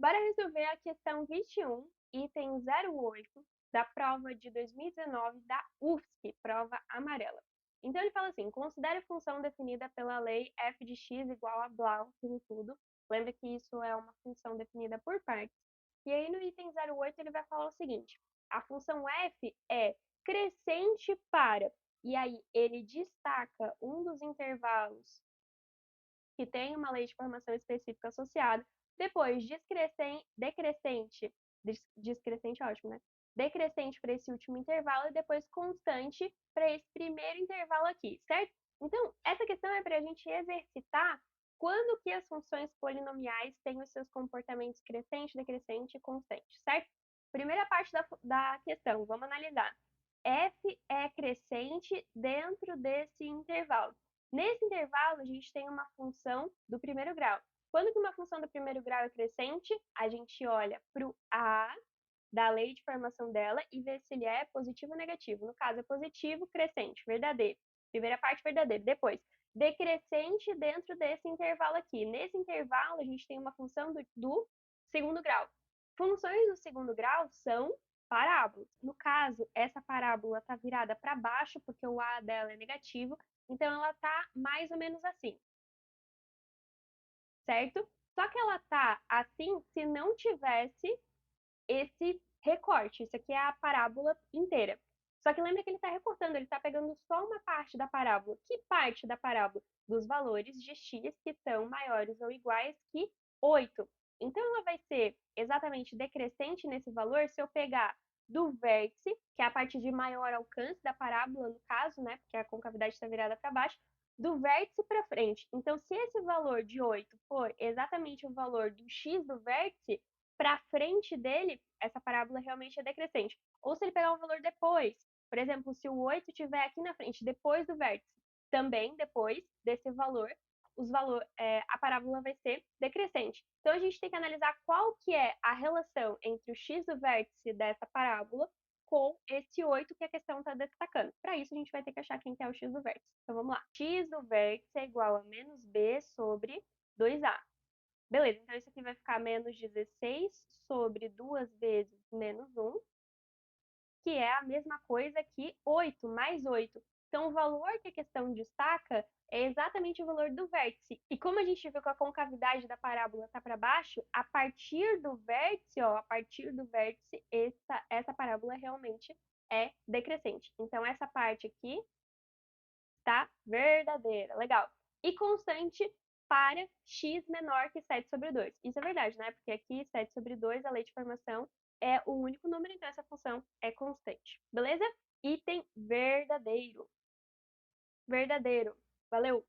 Bora resolver a questão 21, item 08, da prova de 2019 da UFSC, prova amarela. Então ele fala assim, considere a função definida pela lei f de x igual a blá, tudo. Lembra que isso é uma função definida por partes. E aí no item 08 ele vai falar o seguinte, a função f é crescente para, e aí ele destaca um dos intervalos que tem uma lei de formação específica associada, depois decrescente, ótimo, né? Decrescente para esse último intervalo e depois constante para esse primeiro intervalo aqui, certo? Então, essa questão é para a gente exercitar quando que as funções polinomiais têm os seus comportamentos crescente, decrescente e constante, certo? Primeira parte da questão, vamos analisar. F é crescente dentro desse intervalo. Nesse intervalo, a gente tem uma função do primeiro grau. Quando que uma função do primeiro grau é crescente, a gente olha para o A da lei de formação dela e vê se ele é positivo ou negativo. No caso, é positivo, crescente, verdadeiro. Primeira parte, verdadeiro. Depois, decrescente dentro desse intervalo aqui. Nesse intervalo, a gente tem uma função do segundo grau. Funções do segundo grau são parábolas. No caso, essa parábola está virada para baixo, porque o A dela é negativo, então ela está mais ou menos assim, certo? Só que ela está assim se não tivesse esse recorte. Isso aqui é a parábola inteira. Só que lembra que ele está recortando, ele está pegando só uma parte da parábola. Que parte da parábola? Dos valores de x que são maiores ou iguais que 8. Então, ela vai ser exatamente decrescente nesse valor se eu pegar do vértice, que é a parte de maior alcance da parábola, no caso, né, porque a concavidade está virada para baixo, do vértice para frente. Então, se esse valor de 8 for exatamente o valor do x do vértice, para frente dele, essa parábola realmente é decrescente. Ou se ele pegar um valor depois, por exemplo, se o 8 estiver aqui na frente, depois do vértice, também depois desse valor, a parábola vai ser decrescente. Então, a gente tem que analisar qual que é a relação entre o x do vértice dessa parábola com esse 8 que a questão está destacando. Para isso, a gente vai ter que achar quem que é o x do vértice. Então, vamos lá. X do vértice é igual a menos b sobre 2a. Beleza, então isso aqui vai ficar menos 16 sobre 2 vezes menos 1, que é a mesma coisa que 8 mais 8. Então, o valor que a questão destaca é exatamente o valor do vértice. E como a gente viu que a concavidade da parábola está para baixo, a partir do vértice, essa parábola realmente é decrescente. Então, essa parte aqui está verdadeira. Legal. E constante para x menor que 7 sobre 2. Isso é verdade, né? Porque aqui 7 sobre 2, a lei de formação, é o único número, então essa função é constante. Beleza? Item verdadeiro. Verdadeiro. Valeu!